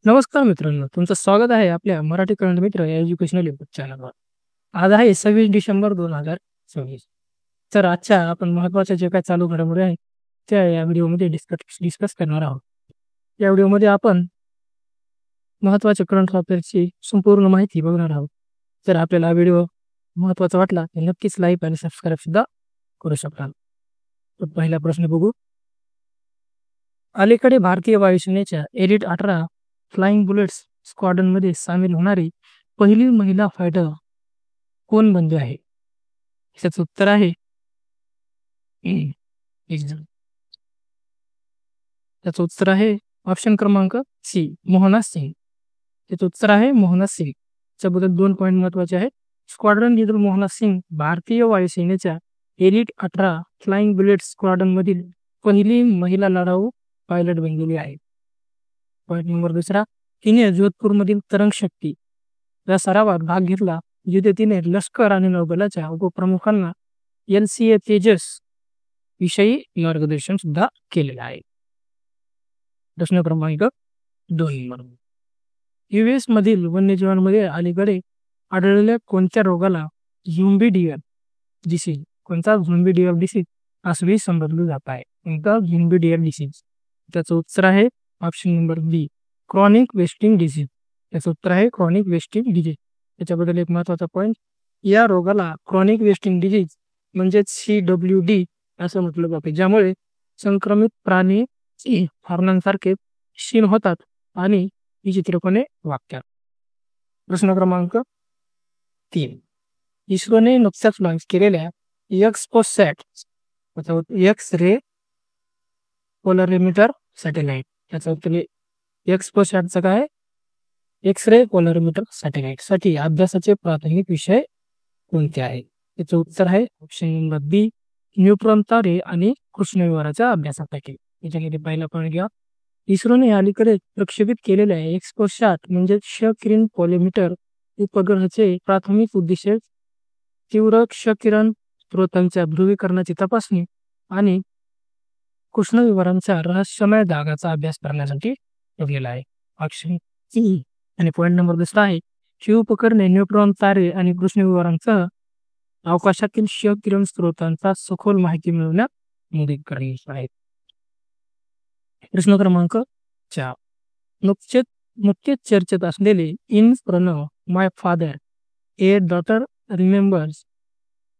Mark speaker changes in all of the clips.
Speaker 1: नमस्कार मित्रांनो, तुमचं स्वागत आहे आपल्या मराठी करंट मित्र या एज्युकेशनल यूट्यूब चॅनलवर. आज आहे 26 डिसेंबर 2024. तर आजच्या आपण महत्त्वाच्या जे काही चालू घडामोडी आहेत त्या या व्हिडिओमध्ये डिस्कस करणार आहोत. या व्हिडिओमध्ये आपण महत्त्वाच्या करंट अफेअर्सची संपूर्ण माहिती बघणार आहोत. जर आपल्याला हा व्हिडिओ महत्त्वाचा वाटला तर नक्कीच लाईक आणि सबस्क्राईब सुद्धा करू शकाल. तर पहिला प्रश्न बघू. अलीकडे भारतीय वायुसेनेच्या एलिट 18 फ्लाइंग बुलेट्स स्क्वॉड्रनमध्ये सामील होणारी पहिली महिला फायटर कोण बनली आहे? याचं उत्तर आहे त्याचं उत्तर आहे ऑप्शन क्रमांक सी, मोहना सिंग. त्याचं उत्तर आहे मोहना सिंग. त्याबद्दल 2 पॉईंट महत्वाचे आहेत. स्क्वॉड्रन लीडर मोहना सिंग भारतीय वायुसेनेच्या एलिट 18 फ्लाइंग बुलेट्स स्क्वॉड्रनमधील पहिली महिला लढाऊ पायलट बनलेली आहे. पॉईंट नंबर 2, तिने जोधपूरमधील तरंग शक्ती या सरावात भाग घेतला, जिथे तिने लष्कर आणि नौदलाच्या उपप्रमुखांना LCA तेजस विषयी मार्गदर्शन सुद्धा केलेलं आहे. प्रश्न क्रमांक 2. US मधील वन्यजीवांमध्ये अलीकडे आढळलेल्या कोणत्या रोगाला झोंबी डिअर डिसीज असंही संबोधलं जात आहे? कोणता झोंबी डिअर डिसीज? त्याचं उत्तर आहे ऑप्शन नंबर बी, क्रॉनिक वेस्टिंग डिसीज. त्याचं उत्तर आहे क्रॉनिक वेस्टिंग डिसीज. त्याच्याबद्दल एक महत्वाचा पॉईंट, या रोगाला क्रॉनिक वेस्टिंग डिसीज म्हणजेच CWD असं म्हटलं जाते, ज्यामुळे संक्रमित प्राणी हरणांसारखे क्षीण होतात आणि विचित्रपणे वागतात. प्रश्न क्रमांक 3. इस्रोने नुकत्याच लॉन्च केलेल्या एक्सपोसॅट एक्स रे पोलरिमीटर सॅटेलाइट, त्याचं उत्तर एक्सपोसॅटचं काय? एक्स रे पोलरिमीटर सॅटेलाइट साठी अभ्यासाचे प्राथमिक विषय कोणते आहे? त्याचं उत्तर आहे ऑप्शन नंबर बी, न्यूट्रॉन तारे आणि कृष्णविवराच्या अभ्यासापैकी. याच्यामध्ये पहिला पॉईंट घ्या. इस्रोने अलीकडे प्रक्षेपित केलेल्या एक्सपोसॅट म्हणजे क्ष किरण पोलरिमीटर उपग्रहाचे प्राथमिक उद्देश तीव्र क्ष किरण स्रोतांच्या ध्रुवीकरणाची तपासणी आणि कृष्णविवरांच्या रहस्यमय धागाचा अभ्यास करण्यासाठी ठेवलेला आहे. Option C. आणि पॉईंट नंबर 2 आहे, ही उपकरणे न्यूट्रॉन तारे आणि कृष्णविवरांसह अवकाशातील क्ष किरण स्रोतांचा सखोल माहिती मिळवण्यात मदत करणार आहेत. प्रश्न क्रमांक 4. नुकतेच चर्चेत असलेले in Pranab my father a daughter remembers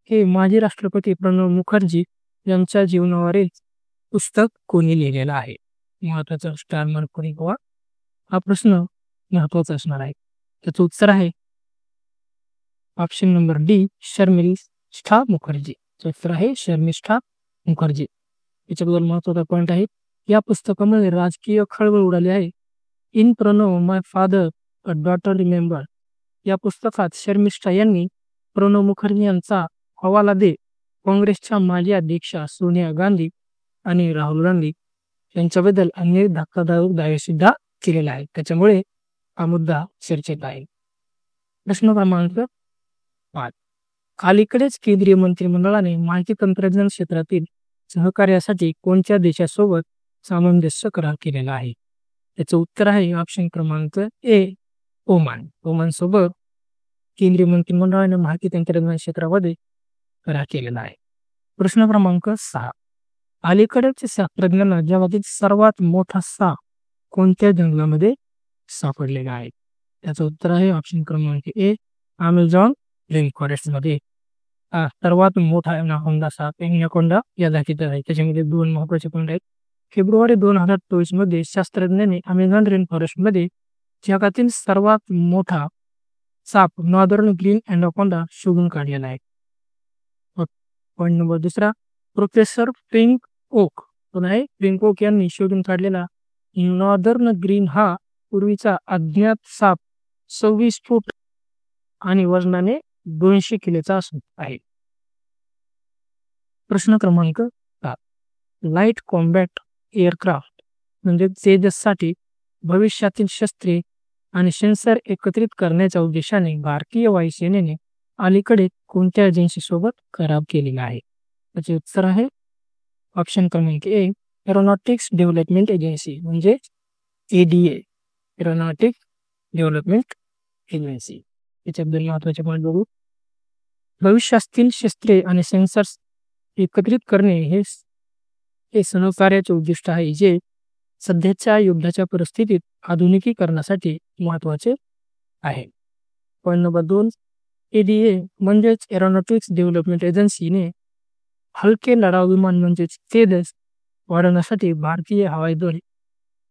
Speaker 1: हे माजी राष्ट्रपती प्रणव मुखर्जी यांच्या जीवनावरील पुस्तक कोणी लिहिलेलं आहे? महत्वाचा स्टार मार्क कोणी किंवा हा प्रश्न महत्वाचा असणार आहे. त्याचं उत्तर आहे option number D, Sharmistha Mukherjee. उत्तर आहे शर्मिष्ठा मुखर्जी. याच्याबद्दल महत्वाचा पॉईंट आहे, या पुस्तकामध्ये राजकीय खळबळ उडाली आहे. In Pranab my father a daughter remember या पुस्तकात शर्मिष्ठा यांनी प्रणव मुखर्जी यांचा हवाला देत काँग्रेसच्या माजी अध्यक्षा सोनिया गांधी आणि राहुल गांधी यांच्याबद्दल अनेक धक्कादायक दावे सुद्धा केलेला आहे. त्याच्यामुळे हा मुद्दा चर्चेत आहे. प्रश्न क्रमांक 5. अलीकडेच केंद्रीय मंत्रिमंडळाने माहिती तंत्रज्ञान क्षेत्रातील सहकार्यासाठी कोणत्या देशासोबत सामंजस्य करार केलेला आहे? त्याचं उत्तर आहे ऑप्शन क्रमांक ए, ओमान. ओमान सोबत केंद्रीय मंत्रिमंडळाने माहिती तंत्रज्ञान क्षेत्रामध्ये करार केलेला आहे. प्रश्न क्रमांक 6. अलीकडेच शास्त्रज्ञांना जगातील सर्वात मोठा साप कोणत्या जंगलामध्ये सापडलेला आहे? त्याचं उत्तर आहे ऑप्शन क्रमांक ए, अमेझॉन रेन फॉरेस्ट मध्ये. सर्वात मोठा अनाकोंडा साप एनाकोंडा या जातीचा आहे. त्याच्यामध्ये 2 महत्वाचे पॉईंट आहेत. फेब्रुवारी 2024 मध्ये शास्त्रज्ञांनी अमेझॉन रेन फॉरेस्ट मध्ये जगातील सर्वात मोठा साप नॉर्दर्न ग्रीन अनाकोंडा शोधून काढलेला आहे. Point number 2, professor Frank Oak यांनी शोधून काढलेला नॉर्दर्न ग्रीन हा पूर्वीचा अज्ञात साप 26 फूट आणि वजनाने 200 किलोचा आहे. प्रश्न क्रमांक 7. लाईट कॉम्बॅट एअरक्राफ्ट म्हणजे तेजससाठी भविष्यातील शस्त्रे आणि सेन्सर एकत्रित करण्याच्या उद्देशाने भारतीय वायुसेनेने अलीकडे कोणत्या एजन्सीसोबत करार केलेला आहे? त्याचे उत्तर आहे ऑप्शन क्रमांक ए, एरोनॉटिक्स डेव्हलपमेंट एजन्सी म्हणजे ADA. Aeronautic development agency. याच्याबद्दल महत्त्वाचे पॉईंट बघू. भविष्यातील शस्त्रे आणि सेन्सर्स एकत्रित करणे हे सहकार्याचे उद्दिष्ट आहे, जे सध्याच्या युद्धाच्या परिस्थितीत आधुनिकीकरणासाठी महत्त्वाचे आहे. पॉईंट नंबर 2, एडीए म्हणजेच एरोनॉटिक्स डेव्हलपमेंट एजन्सीने हलके लढाऊ विमान म्हणजेच तेजस वाढवण्यासाठी भारतीय हवाई दल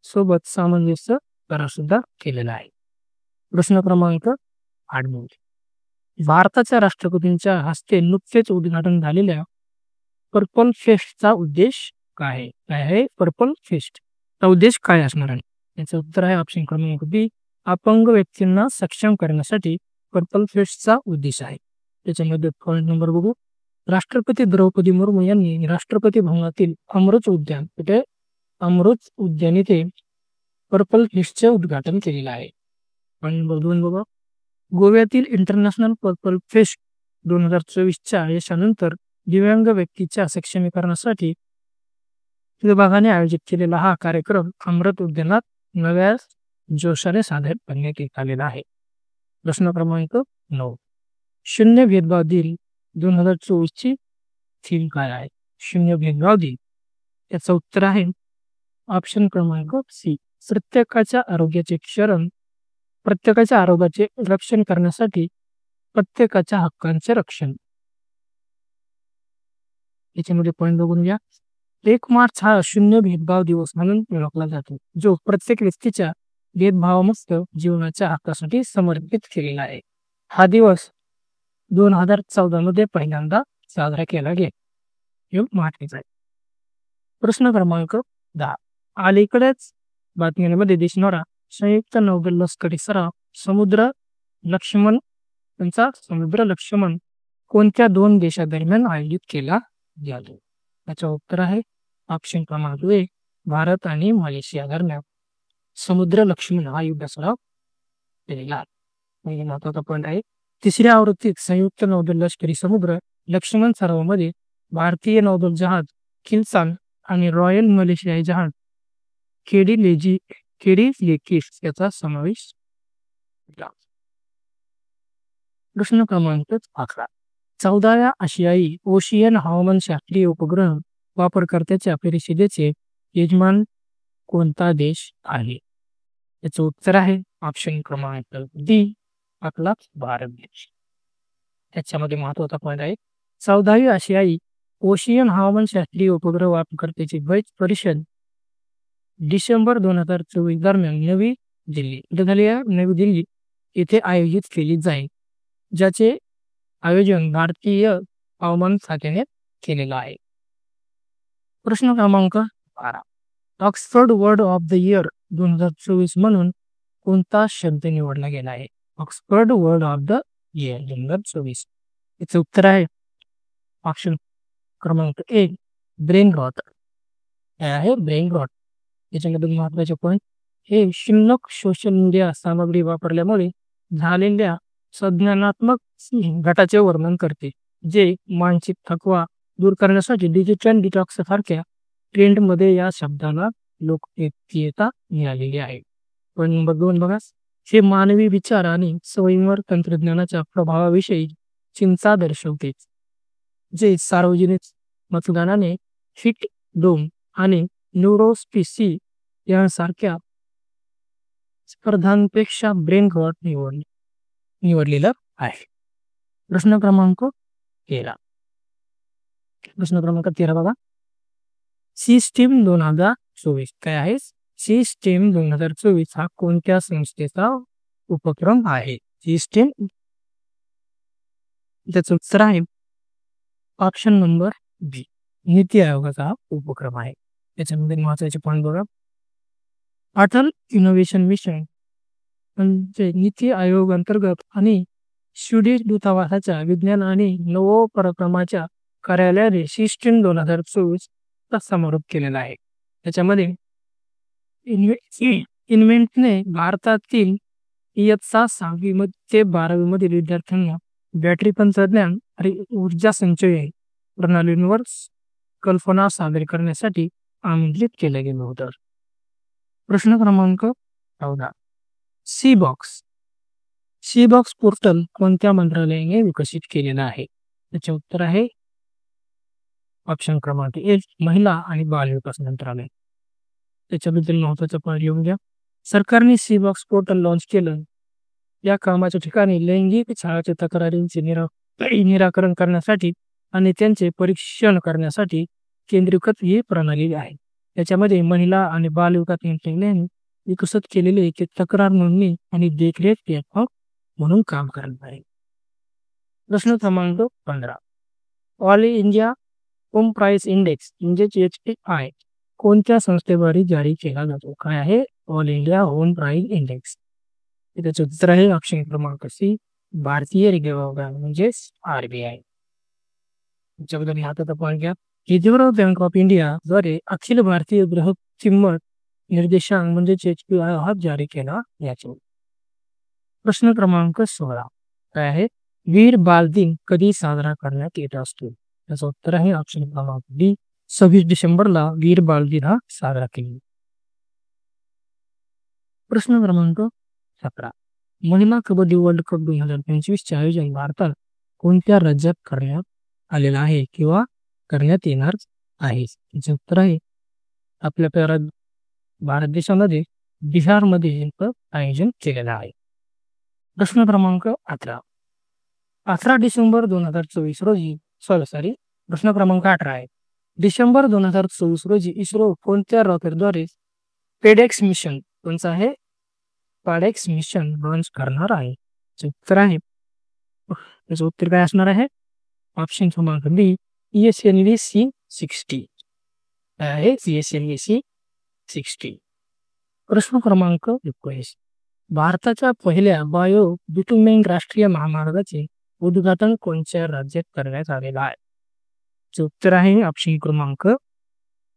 Speaker 1: सोबत सामंजस्य करार सुद्धा केलेला आहे. प्रश्न क्रमांक 8, भारताच्या राष्ट्रपतींच्या हस्ते नुकतेच उद्घाटन झालेल्या पर्पल फेस्टचा उद्देश काय आहे? पर्पल फेस्टचा उद्देश काय असणार आहे? याचं उत्तर आहे ऑप्शन क्रमांक बी, अपंग व्यक्तींना सक्षम करण्यासाठी पर्पल फेस्टचा उद्देश आहे. त्याच्यामध्ये पॉईंट नंबर बघू. राष्ट्रपती द्रौपदी मुर्मू यांनी राष्ट्रपती भवनातील अमृत उद्यान येथे पर्पल फेस्टचे उद्घाटन केलेलं आहे. पॉईंट नंबर 2 बघा. गोव्यातील इंटरनॅशनल पर्पल फेस्ट 2024च्या यशानंतर दिव्यांग व्यक्तीच्या सक्षमीकरणासाठी विभागाने आयोजित केलेला हा कार्यक्रम अमृत उद्यानात नव्या जोशाने सादर करण्यात आलेला आहे. प्रश्न क्रमांक 9, शून्य भेदभाव दिन 2024ची थीम काय आहे? शून्य भेदभाव दिन. याचं उत्तर आहे ऑप्शन क्रमांक सी, प्रत्येकाच्या आरोग्याचे रक्षण करण्यासाठी प्रत्येकाच्या हक्कांचे रक्षण. याच्यामध्ये पॉईंट बघून घ्या. 1 मार्च हा शून्य भेदभाव दिवस म्हणून ओळखला जातो, जो प्रत्येक व्यक्तीच्या भेदभावमुक्त जीवनाच्या हक्कासाठी समर्पित केलेला आहे. हा दिवस 2014 मध्ये पहिल्यांदा साजरा केला गेला. हे महत्वाचं आहे. प्रश्न क्रमांक 10, अलीकडेच बातम्यांमध्ये दिसणारा संयुक्त नौदल लष्करी सराव समुद्र लक्ष्मण कोणत्या 2 देशादरम्यान आयोजित केला जातो? याचं उत्तर आहे ऑप्शन क्रमांक 1, भारत आणि मलेशिया दरम्यान समुद्र लक्ष्मण हा युद्ध सराव केलेला आहे. महत्वाचा पॉईंट आहे. 3ऱ्या आवृत्तीत संयुक्त नौदल लष्करी समुद्र लक्ष्मण सरावामध्ये भारतीय नौदल जहाज किल्सान आणि रॉयल मलेशियाई जहाज केडी लेकिस याचा समावेश होता. प्रश्न क्रमांक 11, 14व्या आशियाई ओशियन हवामानशास्त्रीय उपग्रह वापरकर्त्याच्या परिषदेचे यजमान कोणता देश आहे? याचं उत्तर आहे ऑप्शन क्रमांक डी, आपला भारत देश. त्याच्यामध्ये महत्वाचा पॉईंट आहे. 14वी आशियाई ओशियन हवामानशास्त्रीय उपग्रह वापरकर्त्याची परिषद डिसेंबर 2024 दरम्यान नवी दिल्ली येथे आयोजित केली जाईल, ज्याचे आयोजन भारतीय हवामान खात्याने केलेलं आहे. प्रश्न क्रमांक 12, Oxford word of the year 2024 म्हणून कोणता शब्द निवडला गेला आहे? Oxford word of the year 2024. याचं उत्तर आहे ऑप्शन क्रमांक 1, ब्रेन रॉट. Brain rot. याच्यामध्ये महत्वाचे पॉईंट, हे क्षुल्लक सोशल मीडिया सामग्री वापरल्यामुळे झालेल्या संज्ञानात्मक घटाचे वर्णन करते, जे मानसिक थकवा दूर करण्यासाठी डिजिटल डिटॉक्स सारख्या ट्रेंडमध्ये या शब्दाला लोकप्रियता मिळालेली आहे. पॉईंट नंबर 2 बघा. हे मानवी विचार आणि सवयींवर तंत्रज्ञानाच्या प्रभावाविषयी चिंता दर्शवते, जे सार्वजनिक मतदानाने फिट डोम आणि न्यूरोस्पिसी यांसारख्या स्पर्धांपेक्षा ब्रेन रॉट निवडलेलं आहे. प्रश्न क्रमांक 13 बघा. सिस्टीम 2024 काय आहे? सिस्टीम 2024 हा कोणत्या संस्थेचा उपक्रम आहे? सिस्टीम. त्याचं उत्तर आहे ऑप्शन नंबर बी, नीती आयोगाचा उपक्रम आहे. त्याच्यामध्ये महत्वाचे पॉईंट बघा. अटल इनोव्हेशन मिशन म्हणजे नीती आयोग अंतर्गत आणि स्वीडिश दूतावासाच्या विज्ञान आणि नवोपक्रमाच्या कार्यालयाने सिस्टीम 2024 चा समारोप केलेला आहे. त्याच्यामध्ये इन्व्हेंटने भारतातील इयत्ता 6वी ते 12वी मधील विद्यार्थ्यांना बॅटरी तंत्रज्ञान आणि ऊर्जा संचय प्रणालींवर कल्पना सादर करण्यासाठी आमंत्रित केलं गेलं होतं. प्रश्न क्रमांक 14, SheBox SheBox portal कोणत्या मंत्रालयाने विकसित केलेलं आहे? त्याचे उत्तर आहे ऑप्शन क्रमांक 1 महिला आणि बाल विकास मंत्रालय. त्याच्याबद्दल महत्वाचं पण येऊन घ्या. सरकारने सी बॉक्स पोर्टल लॉन्च केलं. या कामाच्या ठिकाणी लैंगिक छळाच्या तक्रारींचे निराकरण करण्यासाठी आणि त्यांचे परीक्षण करण्यासाठी केंद्रीकृत ही प्रणाली आहे. त्याच्यामध्ये महिला आणि बाल विकास मंत्रालयाने विकसित केलेले एक तक्रार नोंदणी आणि देखरेख प्लॅटफॉर्म म्हणून काम करणार आहे. प्रश्न क्रमांक 15 all India home price index म्हणजेच HPI कोणत्या संस्थेद्वारे जारी केला जातो? काय आहे all India home price index? त्याचं उत्तर आहे ऑप्शन क्रमांक सी भारतीय रिझर्व्ह बँक म्हणजेच RBI. त्याच्याबद्दल हातात आपण घ्या. रिझर्व्ह बँक ऑफ इंडिया द्वारे अखिल भारतीय ग्राहक किंमत निर्देशांक म्हणजेच HPI हा जारी केला याचे. प्रश्न क्रमांक 16 काय आहे वीर बाल दिन कधी साजरा करण्यात येत असतो? त्याचं उत्तर आहे ऑप्शन क्रमांक डी 26 डिसेंबरला वीर बाल दिन हा साजरा केला. प्रश्न क्रमांक 17 महिला कबड्डी वर्ल्ड कप 2025 चे आयोजन भारतात कोणत्या राज्यात करण्यात आलेलं आहे किंवा करण्यात येणार आहे? त्याचे उत्तर आहे आपल्या भारत देशामध्ये बिहारमध्ये याचं आयोजन केलेलं आहे. प्रश्न क्रमांक 18 डिसेंबर 2024 रोजी प्रश्न क्रमांक 18 आहे डिसेंबर 2024 रोजी इस्रो कोणत्या रॉकेटद्वारे पेडेक्स मिशन कोणचं आहे पेडेक्स मिशन लॉन्च करणार आहे? उत्तर आहे त्याचं उत्तर काय असणार आहे ऑप्शन क्रमांक बी ESLV-C60 आहे ESLV-C60. प्रश्न क्रमांक 21 भारताच्या पहिल्या बायो बिटुमेन राष्ट्रीय महामार्गाचे उद्घाटन कोणत्या राज्यात करण्यात आलेलं आहे? उत्तर आहे ऑप्शन क्रमांक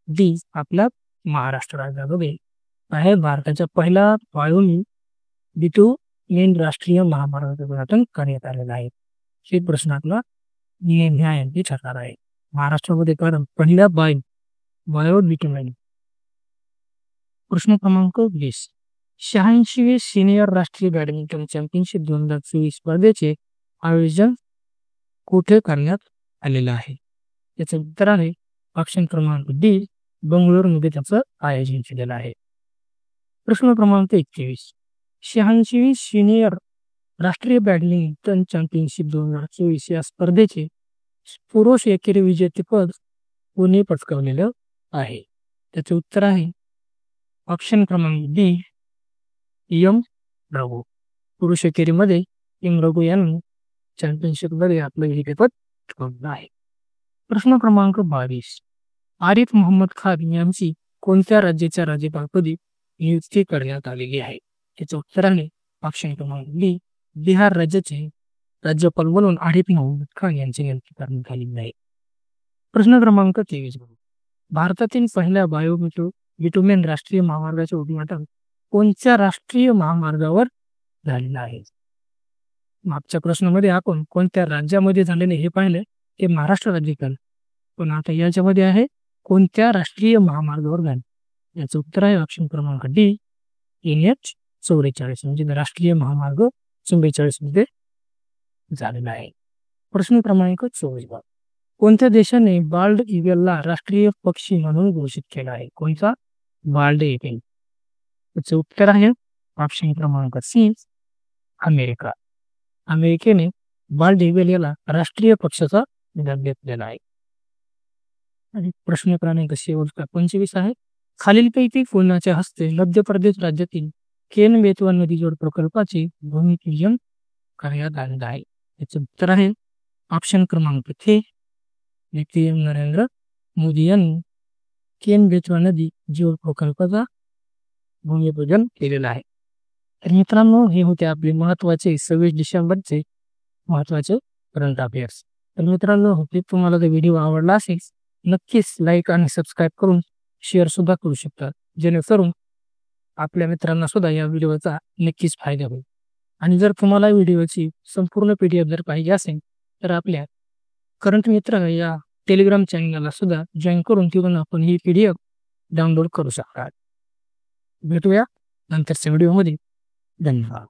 Speaker 1: डी आपल्या महाराष्ट्र राज्यामध्ये आहे भारताच्या पहिला बायो बिटुमेन राष्ट्रीय महामार्गाचे उद्घाटन करण्यात आलेलं आहे. हे प्रश्न आपला न्यायालयाने ठरणार आहे महाराष्ट्रामध्ये कारण पहिल्या बायो बिटुमेन. प्रश्न क्रमांक 20 86वे सिनियर राष्ट्रीय बॅडमिंटन चॅम्पियनशिप 2024 स्पर्धेचे आयोजन कुठे करण्यात आलेलं आहे? याचं उत्तर आहे ऑप्शन क्रमांक डी बंगळुरूमध्ये त्याचं आयोजन केलेलं आहे. प्रश्न क्रमांक 21 86वी सिनियर राष्ट्रीय बॅडमिंटन चॅम्पियनशिप 2024 या स्पर्धेचे पुरुष एकेरी विजेतेपद कोणी पटकावलेलं आहे? त्याचे उत्तर आहे ऑप्शन क्रमांक डी एम रघु. पुरुष एकेरीमध्ये एम रघु यांनी चॅम्पियनशिप मध्ये आपलं विजेतेपद पटकावलं आहे. प्रश्न क्रमांक 22 आरिफ मोहम्मद खान यांची कोणत्या राज्याच्या राज्यपालपदी नियुक्ती करण्यात आलेली आहे? याचं उत्तर आहे ऑप्शन क्रमांक डी बिहार राज्याचे राज्यपाल म्हणून आरिफ मोहम्मद खान यांची नियुक्ती करण्यात आलेली आहे. प्रश्न क्रमांक 23 भारतातील पहिल्या बायो बिटुमेन राष्ट्रीय महामार्गाचे उद्घाटन कोणत्या राष्ट्रीय महामार्गावर झालेलं आहे? मागच्या प्रश्नामध्ये आपण कोणत्या राज्यामध्ये झालेले हे पाहिले ते महाराष्ट्र राज्यात पण आता याच्यामध्ये आहे कोणत्या राष्ट्रीय महामार्गावर झाले? याचं उत्तर आहे ऑप्शन क्रमांक डी NH44 म्हणजे राष्ट्रीय महामार्ग 44 मध्ये झालेला आहे. प्रश्न क्रमांक 24 कोणत्या देशाने बाल्ड ईगलला राष्ट्रीय पक्षी म्हणून घोषित केला आहे? कोणता बाल्ड ईगल? त्याचे उत्तर आहे ऑप्शन क्रमांक सी अमेरिका. अमेरिकेने बाल्ड ईगल याला राष्ट्रीय पक्षाचा दर्जा घेतलेला आहे. आणि प्रश्न क्रमांक 25 आहे खालीलपैकी कोणाच्या हस्ते मध्य प्रदेश राज्यातील केन बेतवा नदी जोड प्रकल्पाचे भूमिपूजन करण्यात आलेलं आहे? याचं उत्तर आहे ऑप्शन क्रमांक थे PM नरेंद्र मोदी यांनी केन बेतवा नदी जोड प्रकल्पाचा भूमिपूजन केलेलं आहे. तर मित्रांनो हे होते आपले महत्वाचे 26 डिसेंबरचे महत्वाचे करंट अफेअर्स. तर मित्रांनो होते तुम्हाला जर व्हिडिओ आवडला असेल नक्कीच लाईक आणि सबस्क्राईब करून शेअर सुद्धा करू शकता जेणेकरून आपल्या मित्रांना सुद्धा या व्हिडिओचा नक्कीच फायदा होईल. आणि जर तुम्हाला व्हिडिओची संपूर्ण PDF जर पाहिजे असेल तर आपल्या करंट मित्र या टेलिग्राम चॅनलला सुद्धा जॉईन करून तिथून आपण ही PDF डाउनलोड करू शकता. भेटूया नंतरच्या व्हिडिओमध्ये. धन्यवाद.